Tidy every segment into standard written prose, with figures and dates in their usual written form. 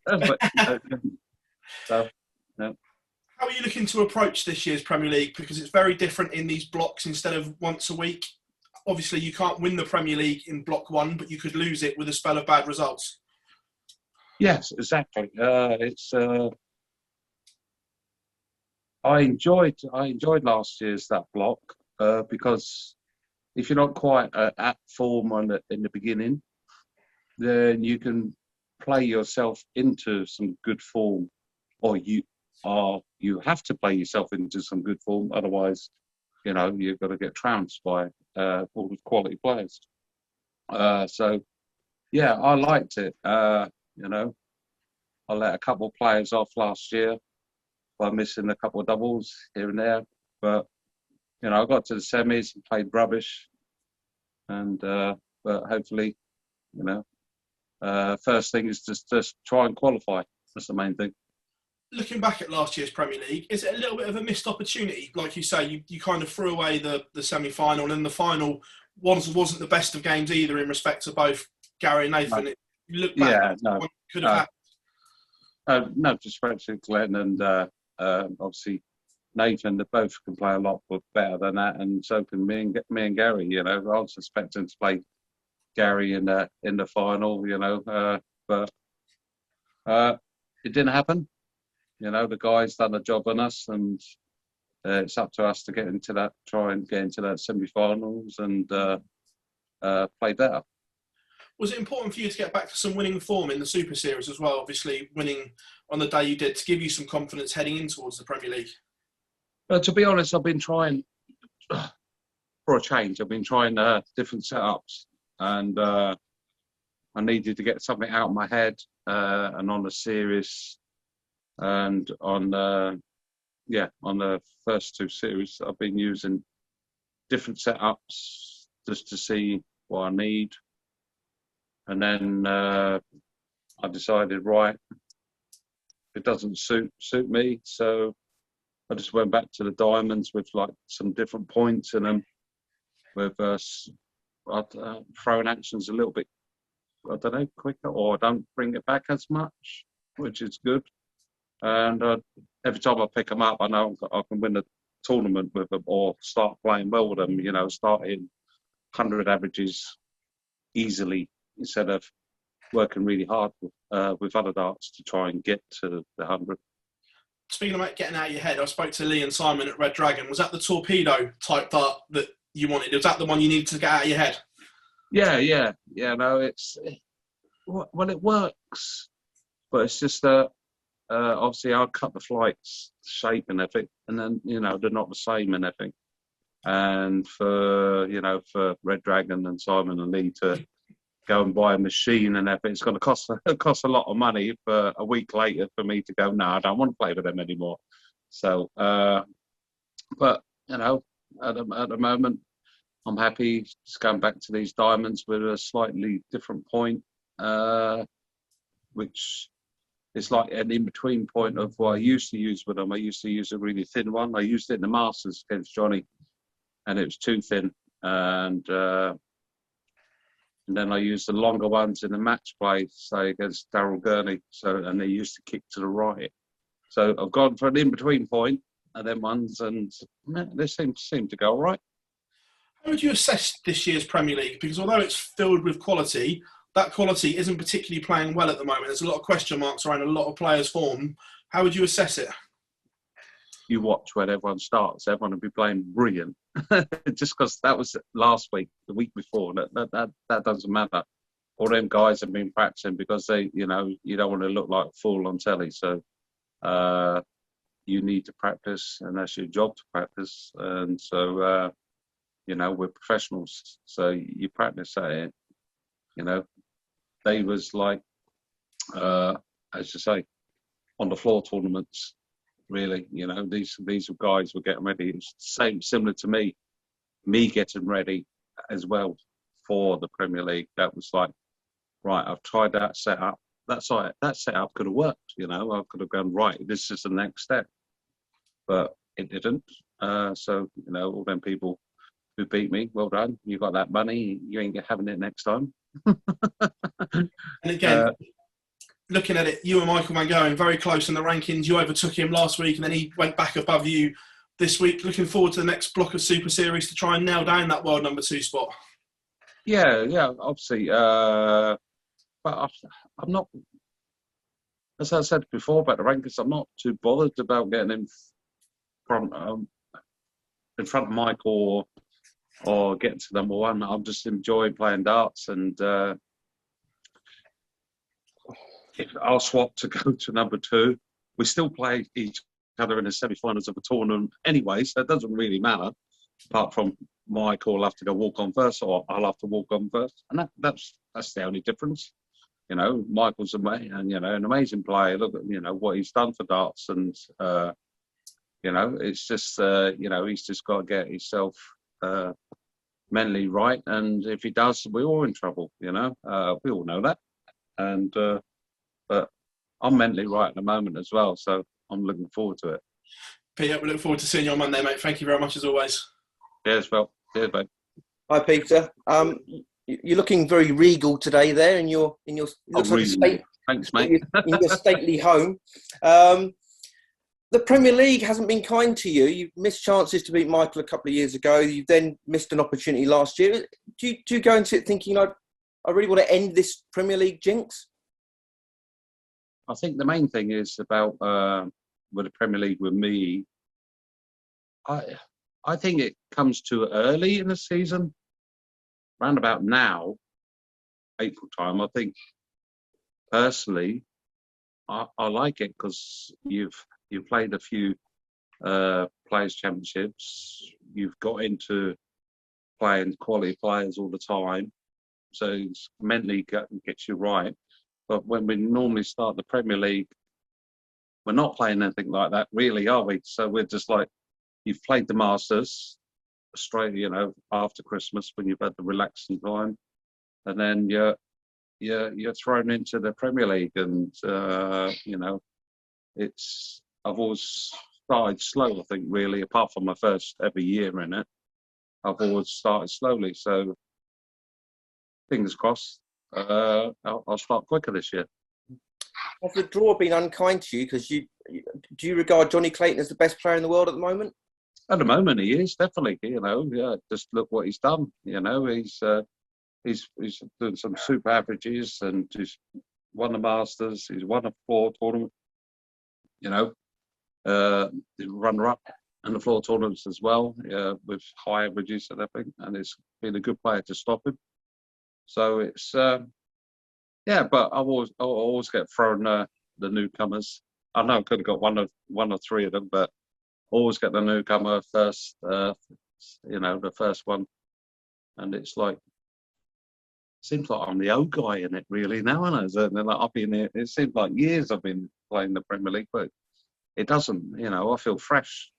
But, so, no. How are you looking to approach this year's Premier League? Because it's very different in these blocks instead of once a week. Obviously, you can't win the Premier League in block one, but you could lose it with a spell of bad results. Yes, exactly. I enjoyed last year's that block because if you're not quite at form in the beginning, then you can play yourself into some good form, or you have to play yourself into some good form. Otherwise, you've got to get trounced by all the quality players. So, yeah, I liked it. I let a couple of players off last year by missing a couple of doubles here and there. But, I got to the semis and played rubbish. And, but hopefully, first thing is just try and qualify. That's the main thing. Looking back at last year's Premier League, is it a little bit of a missed opportunity? Like you say, you kind of threw away the semi-final, and the final wasn't the best of games either in respect to both Gary and Nathan. You look back, could have happened. No disrespect to Glenn and obviously Nathan. They both can play a lot better than that, and so can me and Gary. I was expecting to play Gary in the final, but it didn't happen. The guys done a job on us, and it's up to us to try and get into that semi-finals and play better. Was it important for you to get back to some winning form in the Super Series as well? Obviously, winning on the day you did to give you some confidence heading in towards the Premier League. To be honest, I've been trying for a change. I've been trying different setups, and I needed to get something out of my head and on the series. And on the first two series, I've been using different setups just to see what I need. And then I decided, right, it doesn't suit me. So I just went back to the diamonds with like some different points in them, with throwing actions a little bit, I don't know, quicker, or I don't bring it back as much, which is good. And every time I pick them up, I know I can win a tournament with them or start playing well with them, start in 100 averages easily instead of working really hard with other darts to try and get to the 100. Speaking about getting out of your head, I spoke to Lee and Simon at Red Dragon. Was that the torpedo type dart that you wanted? Was that the one you needed to get out of your head? Yeah. No, it works, but it's just that obviously I'll cut the flights shape and everything, and then they're not the same and everything. And for Red Dragon and Simon and Lee to go and buy a machine and everything, it's going to cost a lot of money for a week later for me to go, no, I don't want to play with them anymore. So, but at the moment, I'm happy just going back to these diamonds with a slightly different point, which is like an in-between point of what I used to use with them. I used to use a really thin one. I used it in the Masters against Johnny, and it was too thin. And then I used the longer ones in the match play, say against Darryl Gurney. And they used to kick to the right. So I've gone for an in-between point, and then ones, and they seem to go all right. How would you assess this year's Premier League? Because although it's filled with quality, that quality isn't particularly playing well at the moment. There's a lot of question marks around a lot of players' form. How would you assess it? You watch when everyone starts. Everyone will be playing brilliant. Just because that was last week, the week before. That doesn't matter. All them guys have been practicing because they, you don't want to look like a fool on telly. So you need to practice, and that's your job to practice. And so, we're professionals. So you practice at it. They was like, as you say, on the floor tournaments. Really, these guys were getting ready. It's similar to me getting ready as well for the Premier League. That was like, right, I've tried that setup. That's right, that setup could have worked. I could have gone, right, this is the next step, but it didn't. So all them people who beat me, well done. You got that money. You ain't having it next time. And again, looking at it, you and Michael Van Gogh very close in the rankings. You overtook him last week, and then he went back above you this week. Looking forward to the next block of Super Series to try and nail down that world number 2 spot. Yeah, obviously. But I'm not, as I said before about the rankings, I'm not too bothered about getting front, in front of Michael or getting to number 1. I'm just enjoying playing darts, and if I'll swap to go to number 2. We still play each other in the semi-finals of a tournament anyway, so it doesn't really matter. Apart from Michael will have to go walk on first, or I'll have to walk on first, and that's the only difference. Michael's an amazing player. Look at what he's done for darts, and it's just he's just got to get himself mentally right, and if he does, we're all in trouble. We all know that, and but I'm mentally right at the moment as well, so I'm looking forward to it. Peter, we look forward to seeing you on Monday, mate. Thank you very much as always. Cheers, Phil. Cheers, mate. Hi, Peter. You're looking very regal today. There in your looks like Thanks, mate. in your stately home. The Premier League hasn't been kind to you. You've missed chances to beat Michael a couple of years ago. You've then missed an opportunity last year. Do you go into it thinking, I really want to end this Premier League jinx? I think the main thing is about with the Premier League with me. I think it comes too early in the season. Round about now, April time. I think personally, I like it because you've played a few players' championships. You've got into playing quality players all the time, so it's mentally gets you right. But when we normally start the Premier League, we're not playing anything like that, really, are we? So we're just like, you've played the Masters straight, after Christmas when you've had the relaxing time, and then you're thrown into the Premier League, and I've always started slow. I think really, apart from my first ever year in it, I've always started slowly. So fingers crossed. I'll start quicker this year. Has the draw been unkind to you? Because do you regard Johnny Clayton as the best player in the world at the moment? At the moment, he is definitely. Just look what he's done. He's doing some super averages, and he's won the Masters. He's won a floor tournament. The runner-up in the floor tournaments as well, with high averages and everything. And it's been a good player to stop him. So it's but I always get thrown the newcomers. I know I could have got one or three of them, but always get the newcomer first. The first one, and it's like seems like I'm the old guy in it really now, and I've been here. It seems like years I've been playing the Premier League, but it doesn't. I feel fresh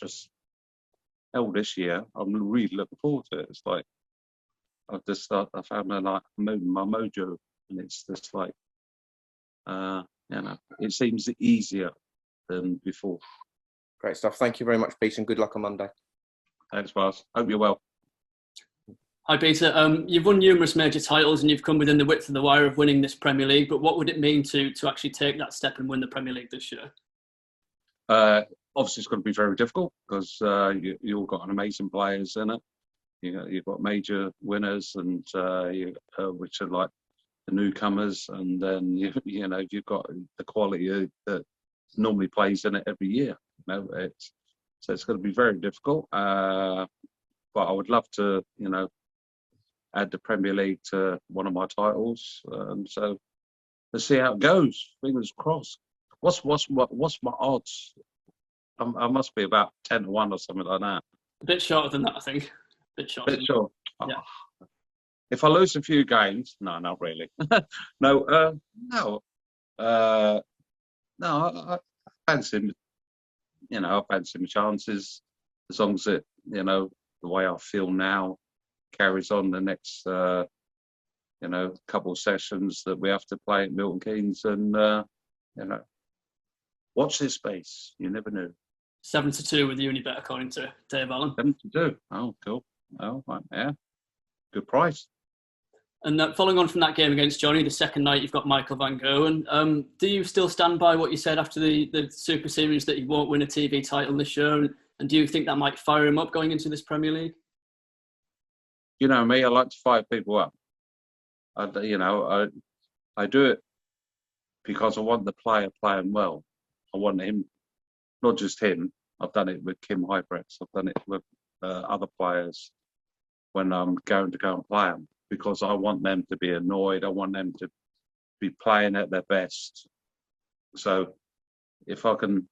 as hell this year. I'm really looking forward to it. It's like I found my mojo, and it's just like it seems easier than before. Great stuff. Thank you very much, Peter, and good luck on Monday. Thanks, Baz. Hope you're well. Hi, Peter. You've won numerous major titles and you've come within the width of the wire of winning this Premier League, but what would it mean to actually take that step and win the Premier League this year? Obviously, it's going to be very difficult because you all got amazing players in it. You've got major winners, and which are like the newcomers, and then you've got the quality that normally plays in it every year. So it's going to be very difficult. But I would love to, add the Premier League to one of my titles. So let's see how it goes. Fingers crossed. What's my odds? I must be about 10-1 or something like that. A bit shorter than that, I think. A bit shorter. Yeah. If I lose a few games, no, not really. No. I fancy, I fancy my chances as long as it, the way I feel now carries on the next, couple of sessions that we have to play at Milton Keynes, and watch this space. You never knew. 7-2 with Unibet, according to Dave Allen. 7-2. Oh, cool. Oh, right, yeah. Good price. And following on from that game against Johnny, the second night you've got Michael Van Gerwen. Do you still stand by what you said after the Super Series that he won't win a TV title this year? And do you think that might fire him up going into this Premier League? You know me, I like to fire people up. I do it because I want the player playing well. I want him, not just him. I've done it with Kim Hybrex. I've done it with other players when I'm going to go and play them, because I want them to be annoyed. I want them to be playing at their best. So if I can,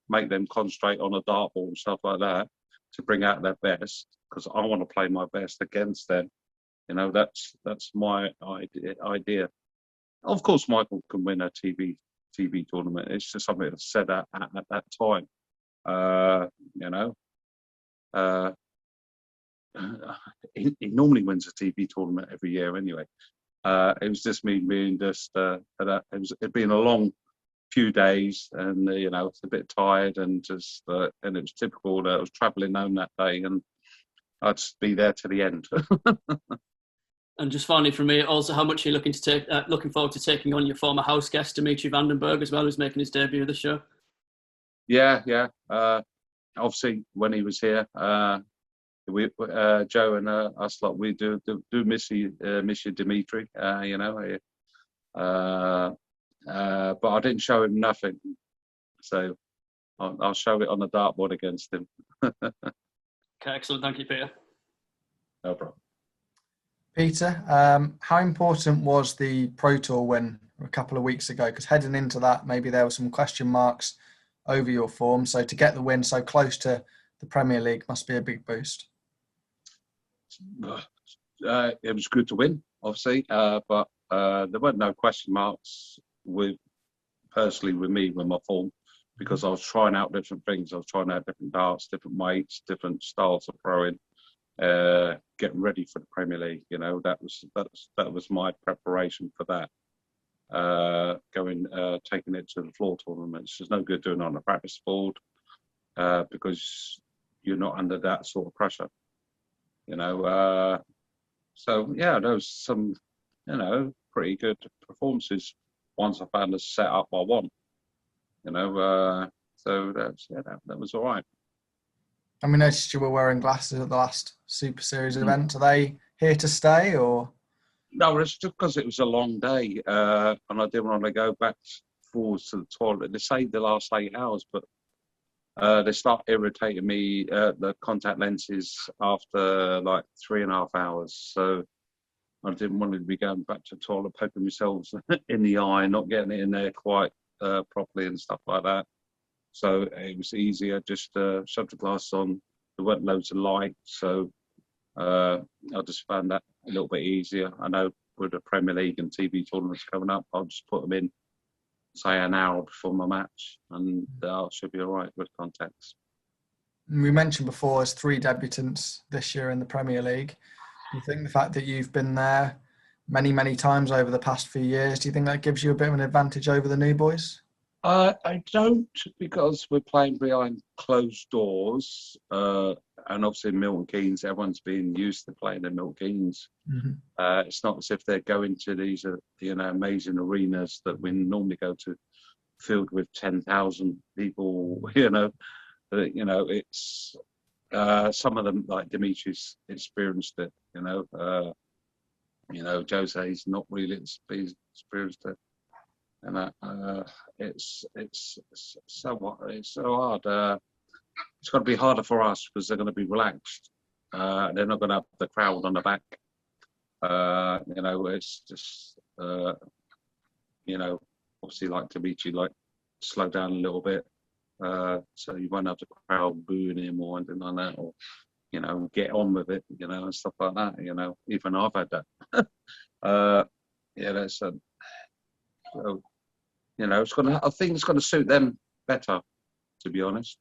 make them concentrate on a dartboard and stuff like that to bring out their best, because I want to play my best against them. That's my idea. Of course, Michael can win a TV tournament. It's just something that's said at that time. He normally wins a TV tournament every year anyway. It was just me being it'd been a long few days, and it's a bit tired, and just and it was typical that I was travelling home that day, and I'd just be there to the end. And just finally from me, also, how much are you looking forward to taking on your former house guest, Dimitri Vandenberg, as well, who's making his debut this show? Yeah. Obviously, when he was here, we Joe and us lot, we do miss you, Dimitri. But I didn't show him nothing, so I'll show it on the dartboard against him. Okay, excellent. Thank you, Peter. No problem. Peter, how important was the Pro Tour win a couple of weeks ago? Because heading into that, maybe there were some question marks over your form. So to get the win so close to the Premier League must be a big boost. It was good to win, obviously, but there weren't no question marks with me with my form, because I was trying out different things. I was trying out different darts, different weights, different styles of throwing. Getting ready for the Premier League, that was my preparation for that. Taking it to the floor tournaments. There's no good doing it on a practice board because you're not under that sort of pressure. So yeah, there was some, pretty good performances once I found the setup I want. So that was all right. And we noticed you were wearing glasses at the last Super Series event. Are they here to stay, or? No, it's just because it was a long day, and I didn't want to go back forwards to the toilet. They say the last 8 hours, but they start irritating me, the contact lenses, after like 3.5 hours. So I didn't want to be going back to the toilet, poking myself in the eye, not getting it in there quite properly and stuff like that. So it was easier, just shoved the glasses on. There weren't loads of light, so I just found that a little bit easier. I know with the Premier League and TV tournaments coming up, I'll just put them in, say, an hour before my match, and I should be all right with contacts. We mentioned before there's 3 debutants this year in the Premier League. Do you think the fact that you've been there many, many times over the past few years, do you think that gives you a bit of an advantage over the new boys? I don't, because we're playing behind closed doors, and obviously Milton Keynes, everyone's been used to playing in Milton Keynes. Mm-hmm. It's not as if they're going to these, amazing arenas that we normally go to, filled with 10,000 people. It's some of them, like Dimitri's experienced it. Jose's not really experienced it. And it's so hard. It's got to be harder for us because they're going to be relaxed. They're not going to have the crowd on the back. It's just obviously, like Dimitri, slow down a little bit, so you won't have the crowd booing him or anything like that, or get on with it, and stuff like that. Even I've had that. That's so, I think it's going to suit them better, to be honest.